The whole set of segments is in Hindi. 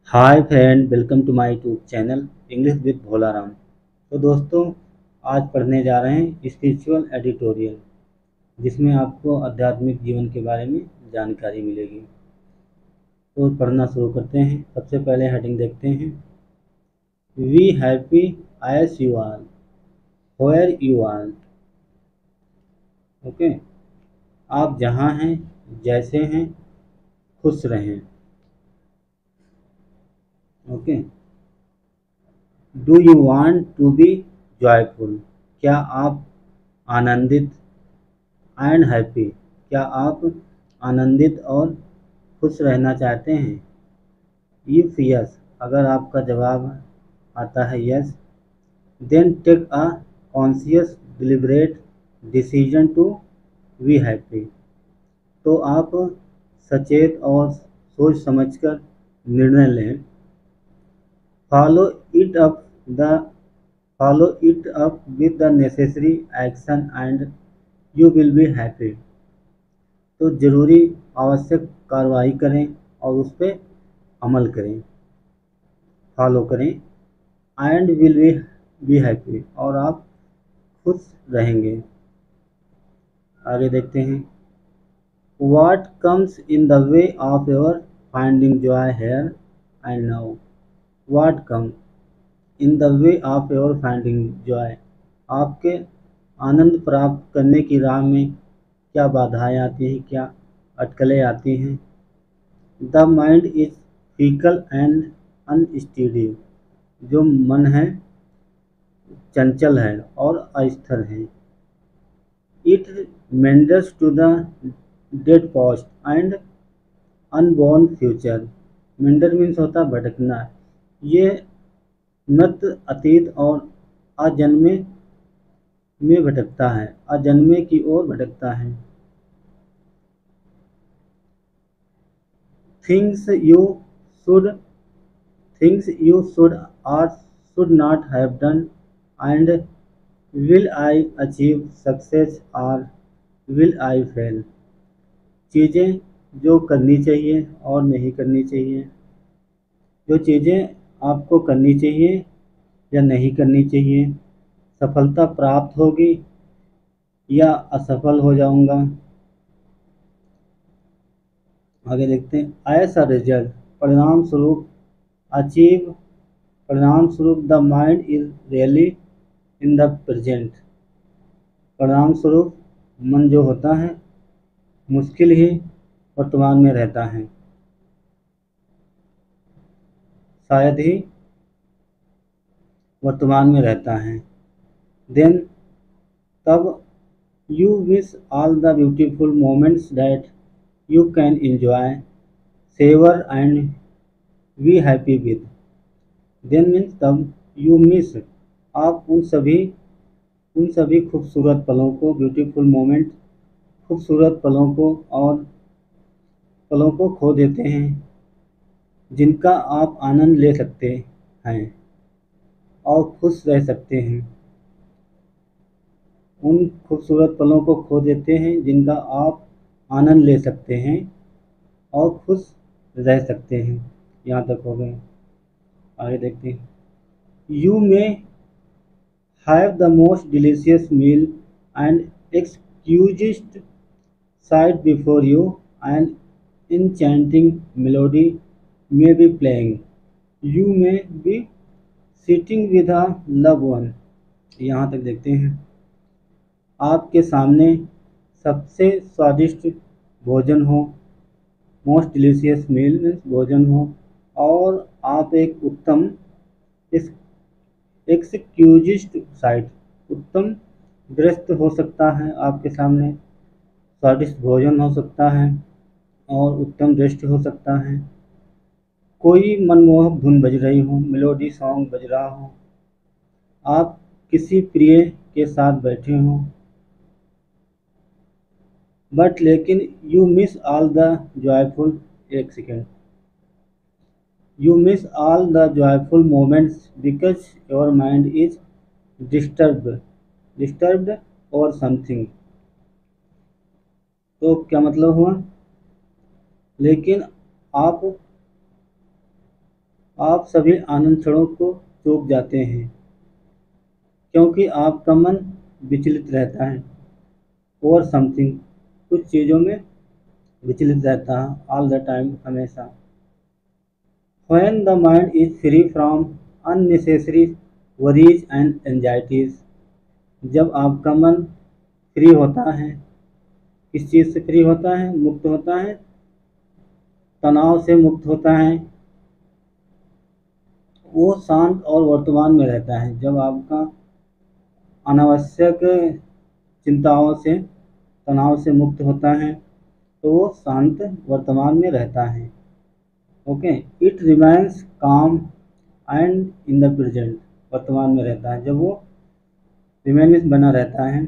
Hi friend, welcome to my YouTube channel English with Bholaram. तो दोस्तों, आज पढ़ने जा रहे हैं स्पिरिचुअल एडिटोरियल, जिसमें आपको आध्यात्मिक जीवन के बारे में जानकारी मिलेगी। तो पढ़ना शुरू करते हैं। सबसे पहले हेडिंग देखते हैं। We happy as you are, where you are. Okay, आप जहाँ हैं, जैसे हैं, खुश रहें। Okay, do you want to be joyful, क्या आप आनंदित एंड हैप्पी, क्या आप आनंदित और खुश रहना चाहते हैं। इफ यस, अगर आपका जवाब आता है yes, then take a conscious deliberate decision to be happy. तो आप सचेत और सोच समझकर निर्णय लें। Follow it up the follow it up with the necessary action and you will be happy. तो ज़रूरी आवश्यक कार्रवाई करें और उस पर अमल करें, फॉलो करें। एंड विल बी हैप्पी, और आप खुश रहेंगे। आगे देखते हैं। What comes in the way of your finding joy here and now. What come in the way of your finding joy, आपके आनंद प्राप्त करने की राह में क्या बाधाएं आती हैं, क्या अटकलें आती हैं। The mind is fickle and unsteady, जो मन है चंचल है और अस्थिर है। It meanders to the dead past and unborn future. Meander means होता है भटकना। ये मृत अतीत और अजन्मे में भटकता है, अजन्मे की ओर भटकता है। Things you should things you should or should not have done, and will I achieve success or will I fail। चीज़ें जो करनी चाहिए और नहीं करनी चाहिए, जो चीज़ें आपको करनी चाहिए या नहीं करनी चाहिए, सफलता प्राप्त होगी या असफल हो जाऊंगा। आगे देखते हैं। ऐसा रिजल्ट, परिणाम स्वरूप, अचीव, परिणाम स्वरूप the mind is really in the present. परिणाम स्वरूप मन जो होता है मुश्किल ही वर्तमान में रहता है, शायद ही वर्तमान में रहता है। देन, तब, you miss all the beautiful moments that you can enjoy, savour and be happy with. Then means तब, यू मिस, आप उन सभी खूबसूरत पलों को, ब्यूटीफुल मोमेंट, खूबसूरत पलों को और पलों को खो देते हैं जिनका आप आनंद ले सकते हैं और खुश रह सकते हैं। उन खूबसूरत पलों को खो देते हैं जिनका आप आनंद ले सकते हैं और खुश रह सकते हैं। यहाँ तक हो गए। आगे देखते हैं। You may have the most delicious meal and exquisite sight before you, an enchanting melody may be playing. You may be sitting with a loved one। यहाँ तक देखते हैं। आपके सामने सबसे स्वादिष्ट भोजन हो, मोस्ट डिलीशियस मील मीन्स भोजन हो, और आप एक उत्तम एक्सक्यूजिस्ट साइट, उत्तम दृश्य हो सकता है आपके सामने, स्वादिष्ट भोजन हो सकता है और उत्तम दृष्टि हो सकता है। कोई मनमोहक धुन बज रही हो, मेलोडी सॉन्ग बज रहा हो, आप किसी प्रिय के साथ बैठे हों, बट लेकिन you miss all the joyful, एक second, you miss all the joyful moments because your mind is disturbed और समथिंग। तो क्या मतलब हुआ, लेकिन आप आप सभी आनंद क्षणों को चूक जाते हैं क्योंकि आपका मन विचलित रहता है ओवर समथिंग, कुछ चीज़ों में विचलित रहता है ऑल द टाइम, हमेशा। When the mind is free from unnecessary worries and anxieties, जब आपका मन फ्री होता है, किस चीज़ से फ्री होता है, मुक्त होता है, तनाव से मुक्त होता है, वो शांत और वर्तमान में रहता है। जब आपका अनावश्यक चिंताओं से, तनाव से मुक्त होता है, तो वो शांत वर्तमान में रहता है। ओके, इट रिमाइंस काम एंड इन द प्रेजेंट, वर्तमान में रहता है। जब वो रिमेनिस बना रहता है,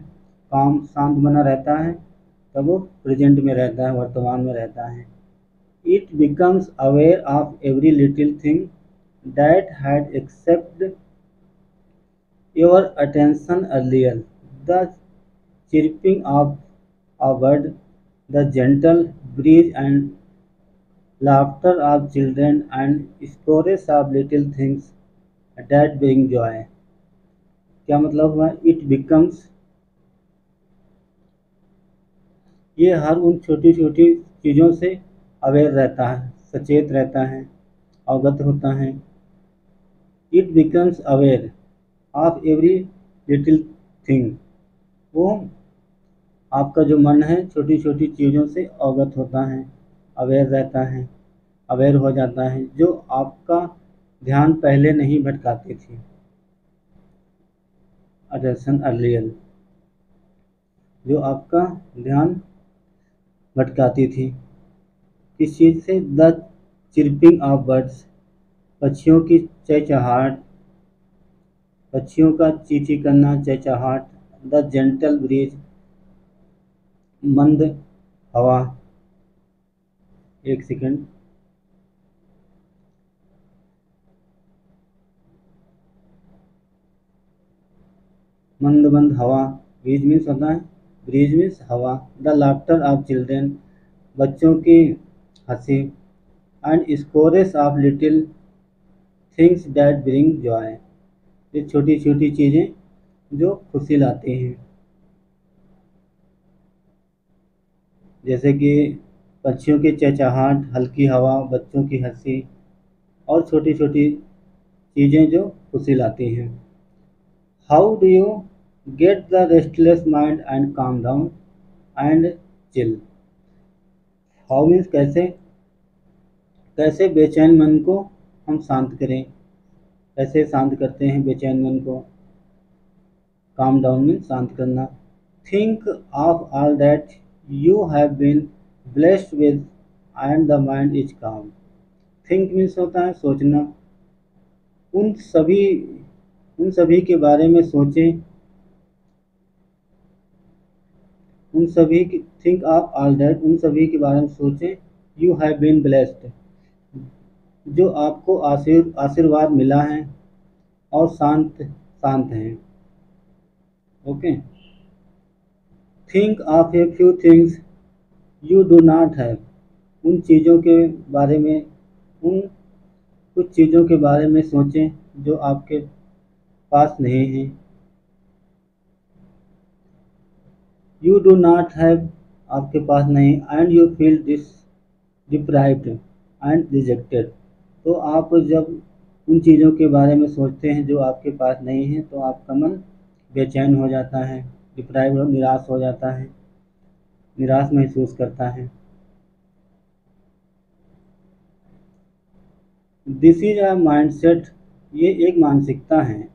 काम शांत बना रहता है, तब वो प्रेजेंट में रहता है, वर्तमान में रहता है। It becomes aware of every little thing that had except your attention earlier, the chirping of a bird, the gentle breeze and laughter of children, and scores of little things that bring joy। क्या मतलब हुआ? इट बिकम्स, ये हर उन छोटी छोटी चीज़ों से अवेयर रहता है, सचेत रहता है, अवगत होता है। It becomes aware of every little thing, वो आपका जो मन है छोटी छोटी चीज़ों से अवगत होता है, अवेयर रहता है, अवेयर हो जाता है, जो आपका ध्यान पहले नहीं भटकाती थी। अटेंशन अर्लियर, जो आपका ध्यान भटकाती थी किस चीज़ से? द चिरपिंग ऑफ बर्ड्स, पक्षियों की चहचहाट, पक्षियों का चींची करना, चहचहाट। द जेंटल ब्रीज, मंद हवा। एक सेकंड, मंद मंद हवा, ब्रीज मीन्स होता है, ब्रीज मीन्स हवा। द लाफ्टर ऑफ चिल्ड्रेन, बच्चों की हंसी। And scores of little things that bring joy, ये छोटी छोटी चीज़ें जो खुशी लाती हैं, जैसे कि पक्षियों की चहचहाट, हल्की हवा, बच्चों की हंसी, और छोटी छोटी चीज़ें जो खुशी लाती हैं। How do you get the restless mind and calm down and chill? How means कैसे, कैसे बेचैन मन को हम शांत करें, कैसे शांत करते हैं बेचैन मन को? काम डाउन मीन्स शांत करना। Think of all that you have been blessed with and the mind is calm. Think means होता है सोचना, उन सभी उन सभी के बारे में सोचें, उन सभी की, थिंक ऑफ ऑल दैट, उन सभी के बारे में सोचें, यू हैव बीन ब्लेस्ड, जो आपको आशीर्वाद मिला है और शांत शांत हैं। Okay, think of a few things you do not have, उन चीज़ों के बारे में, उन कुछ चीज़ों के बारे में सोचें जो आपके पास नहीं है। यू डू नॉट हैव, आपके पास नहीं, and you feel deprived and rejected, तो आप जब उन चीज़ों के बारे में सोचते हैं जो आपके पास नहीं है, तो आपका मन बेचैन हो जाता है, डिप्राइव, निराश हो जाता है, निराश महसूस करता है। दिस इज अ माइंडसेट, ये एक मानसिकता है।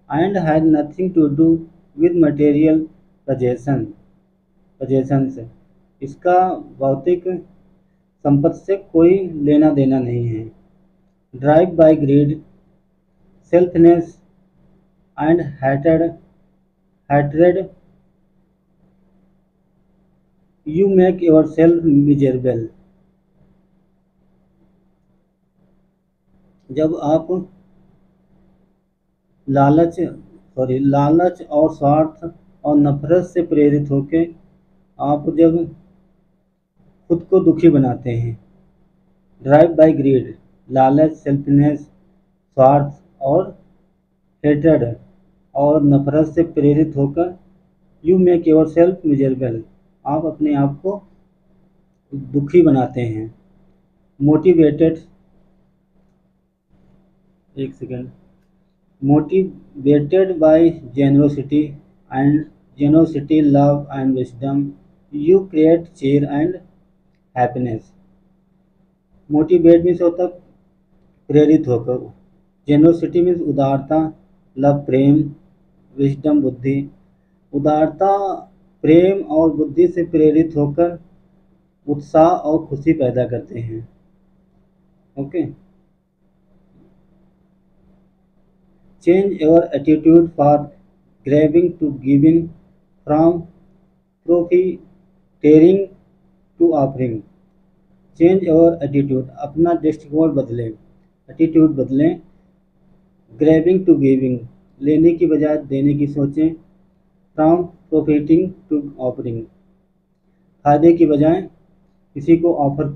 And has nothing to do with material possessions, इसका भौतिक संपत्ति से कोई लेना देना नहीं है। Drive by greed, selfness and hatred, you make yourself miserable। जब आप लालच और स्वार्थ और नफरत से प्रेरित होकर आप जब खुद को दुखी बनाते हैं। ड्राइव बाय ग्रीड, लालच, सेल्फनेस स्वार्थ और हेट्रेड और नफरत से प्रेरित होकर you make your self miserable, आप अपने आप को दुखी बनाते हैं। मोटिवेटेड, एक second, motivated by generosity, love and wisdom, you create cheer and happiness. Motivate means होता प्रेरित होकर, जेनरोसिटी मीन्स उदारता, लव प्रेम, विजडम बुद्धि, उदारता प्रेम और बुद्धि से प्रेरित होकर उत्साह और खुशी पैदा करते हैं। Okay, change your attitude for grabbing to giving, from profiteering to offering. Change your attitude, अपना दृष्टिकोण बदलें, एटीट्यूड बदलें। ग्रैबिंग टू गिविंग, लेने की बजाय देने की सोचें। फ्रॉम प्रॉफिटिंग टू ऑफरिंग, फायदे की बजाय किसी को ऑफर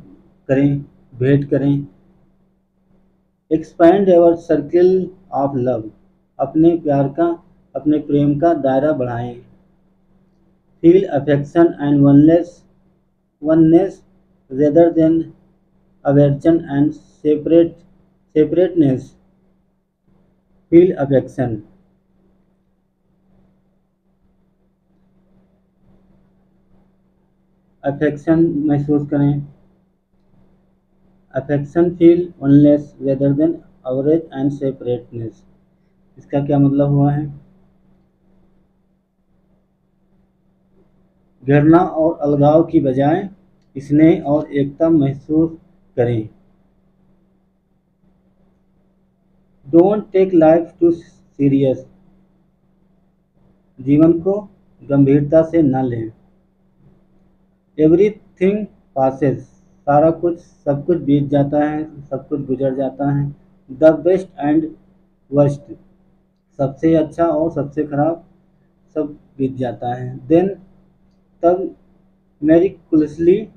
करें, भेंट करें। Expand your circle of love, अपने प्यार का, अपने प्रेम का दायरा बढ़ाएं। Feel affection and oneness rather than aversion and separateness. Feel affection, affection महसूस करें। Affection feel oneness rather than aversion and separateness, इसका क्या मतलब हुआ है? घृणा और अलगाव की बजाय स्नेह और एकता महसूस करें। Don't take life too serious, जीवन को गंभीरता से न लें। एवरीथिंग पासेस, सारा कुछ, सब कुछ बीत जाता है, सब कुछ गुजर जाता है। द बेस्ट एंड वर्स्ट, सबसे अच्छा और सबसे खराब सब बीत जाता है। देन, तब मैरिकुलसली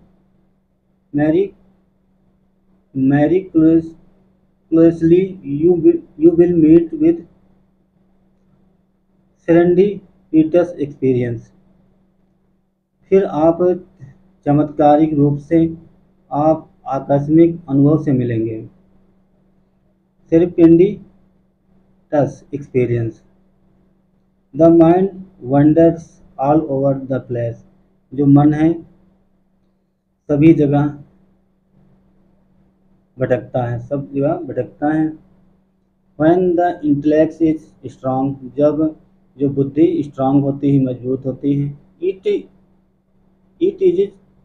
you will meet with serendipitous experience, फिर आप चमत्कारिक रूप से आप आकस्मिक अनुभव से मिलेंगे। Serendipitous experience, the mind wanders all over the place, जो मन है सभी जगह भटकता है, सब जगह भटकता है। When the intellect is strong, जब जो बुद्धि स्ट्रांग होती है, मजबूत होती है।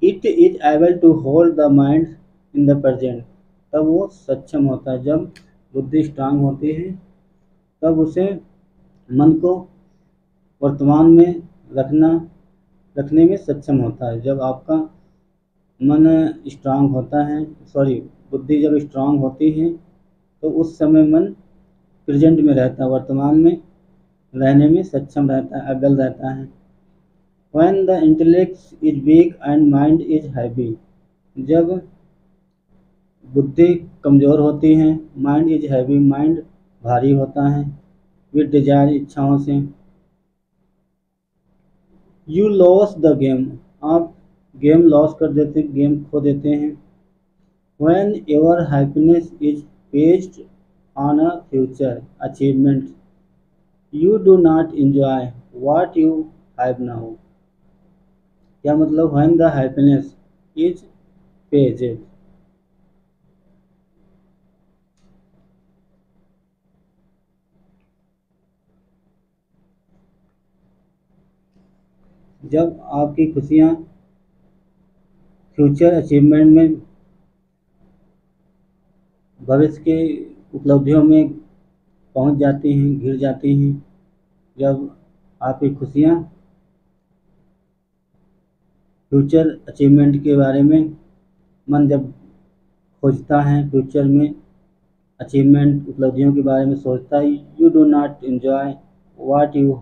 It is able to hold the mind in the present, तब वो सक्षम होता है। जब बुद्धि स्ट्रांग होती है तब उसे मन को वर्तमान में रखने में सक्षम होता है। जब आपका मन स्ट्रांग होता है, बुद्धि जब स्ट्रांग होती है तो उस समय मन प्रेजेंट में रहता है, वर्तमान में रहने में सक्षम रहता है, अव्वल रहता है। When the intellect is weak and mind is heavy, जब बुद्धि कमज़ोर होती है, माइंड इज हैवी, माइंड भारी होता है, विद डिजायर, इच्छाओं से। यू लॉस द गेम, आप गेम लॉस कर देते, गेम खो देते हैं। When your happiness is based on a future achievement, you do not enjoy what you have now. क्या मतलब? When the happiness is based, जब आपकी खुशियाँ फ्यूचर अचीवमेंट में, भविष्य के उपलब्धियों में पहुंच जाती हैं, घिर जाती हैं। जब आपकी खुशियाँ फ्यूचर अचीवमेंट के बारे में मन जब खोजता है, फ्यूचर में अचीवमेंट उपलब्धियों के बारे में सोचता है, you do not enjoy what you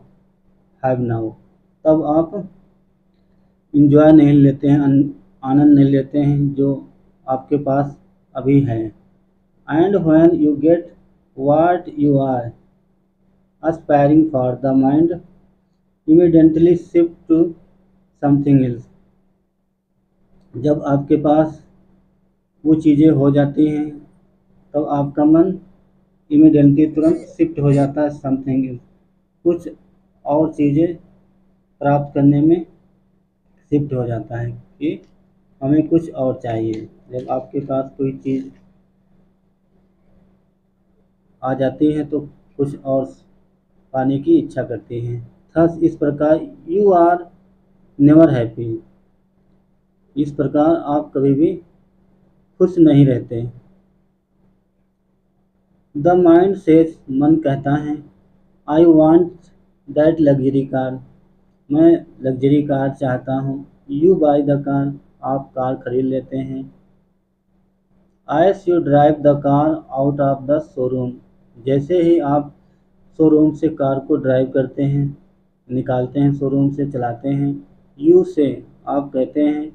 have now, तब आप इंजॉय नहीं लेते हैं, आनंद नहीं लेते हैं जो आपके पास अभी है। And when you get what you are aspiring for, the mind immediately shift to something else. जब आपके पास वो चीज़ें हो जाती हैं तो आपका मन इमीडिएटली तुरंत शिफ्ट हो जाता है समथिंग एल्स, कुछ और चीज़ें प्राप्त करने में शिफ्ट हो जाता है कि हमें कुछ और चाहिए। जब आपके पास कोई चीज़ आ जाती है तो कुछ और पाने की इच्छा करती हैं। थस इस प्रकार यू आर नेवर हैप्पी, इस प्रकार आप कभी भी खुश नहीं रहते। द माइंड सेज, मन कहता है, I want that luxury car, मैं लग्जरी कार चाहता हूँ। यू बाय द कार, आप कार खरीद लेते हैं। S U drive the car out of the showroom, जैसे ही आप शोरूम से कार को ड्राइव करते हैं, निकालते हैं शोरूम से, चलाते हैं। यू से, आप कहते हैं,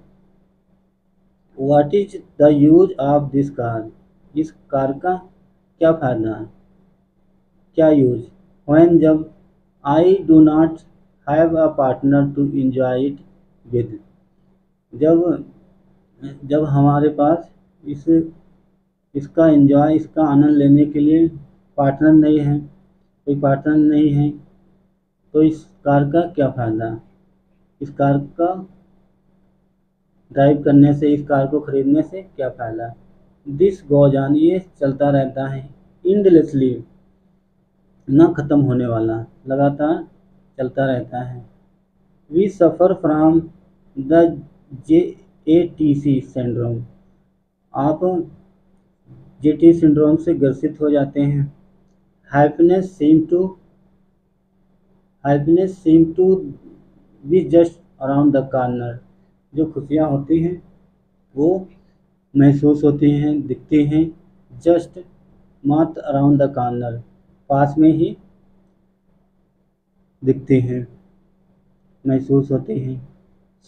what is the use of this car, इस कार का क्या फ़ायदा है, क्या यूज। व्हेन, जब, I do not have a partner to enjoy it with, जब जब हमारे पास इसका आनंद लेने के लिए पार्टनर नहीं है, कोई पार्टनर नहीं है, तो इस कार का क्या फ़ायदा, इस कार का ड्राइव करने से, इस कार को खरीदने से क्या फ़ायदा। दिस गोज ऑन, ये चलता रहता है। इंडलेसली, न ख़त्म होने वाला, लगातार चलता रहता है। We suffer from the JATC syndrome, आप JT सिंड्रोम से ग्रसित हो जाते हैं। Happiness seem to be just around the corner, जो खुशियाँ होती हैं वो महसूस होती हैं, दिखती हैं, जस्ट, मात्र, अराउंड द कॉर्नर, पास में ही दिखती हैं, महसूस होती हैं।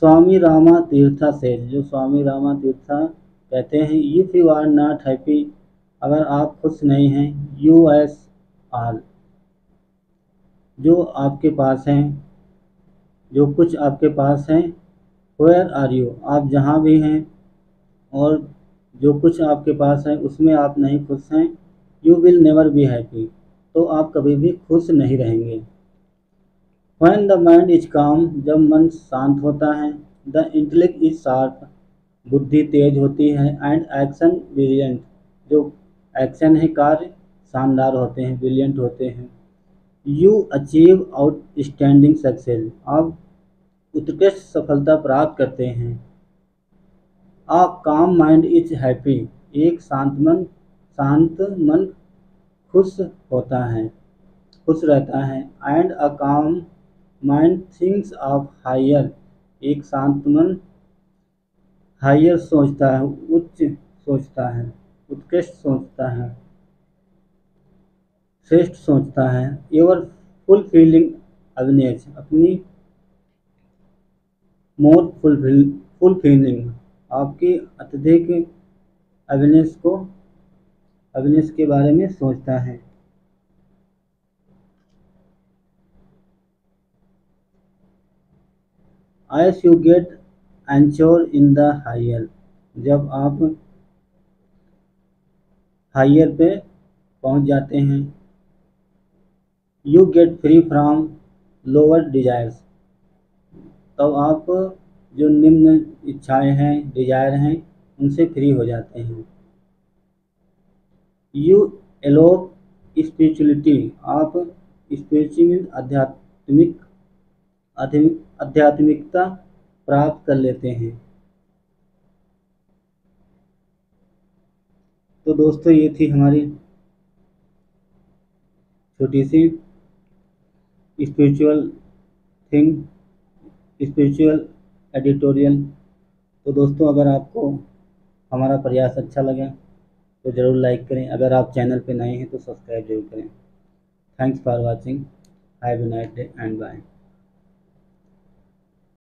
स्वामी रामा तीर्था से, जो स्वामी रामा तीर्था कहते हैं, if you are not happy, अगर आप खुश नहीं हैं, USR, जो आपके पास हैं, जो कुछ आपके पास हैं, वेयर आर यू, आप जहाँ भी हैं और जो कुछ आपके पास है उसमें आप नहीं खुश हैं, you will never be happy, तो आप कभी भी खुश नहीं रहेंगे। व्हेन द माइंड इज काम, जब मन शांत होता है, द इंटेलेक्ट इज शार्प, बुद्धि तेज होती है, एंड एक्शन ब्रिलियंट, जो एक्शन है, कार्य शानदार होते हैं, ब्रिलियंट होते हैं। यू अचीव आउटस्टैंडिंग सक्सेस, आप उत्कृष्ट सफलता प्राप्त करते हैं। आ काम माइंड इज हैप्पी, एक शांत मन खुश होता है, खुश रहता है। एंड अ काम माइंड थिंक्स ऑफ हायर, एक शांत मन हायर सोचता है, उच्च सोचता है, उत्कृष्ट सोचता है, श्रेष्ठ सोचता है। योर फुलफिलिंग अग्नेज, अपनी मोर फुलफिलिंग, आपकी अत्यधिक अग्नेस के बारे में सोचता है। As you get anchored in the higher, जब आप हायर पे पहुंच जाते हैं, you get free from lower desires, तब आप जो निम्न इच्छाएं हैं, डिजायर हैं, उनसे फ्री हो जाते हैं। यू एलोप स्पिरिचुअलिटी, आप स्पिरिचुअल आध्यात्मिकता प्राप्त कर लेते हैं। तो दोस्तों, ये थी हमारी छोटी सी स्पिरिचुअल एडिटोरियल। तो दोस्तों, अगर आपको हमारा प्रयास अच्छा लगे तो ज़रूर लाइक करें, अगर आप चैनल पे नए हैं तो सब्सक्राइब जरूर करें। Thanks for watching, have a nice day and bye.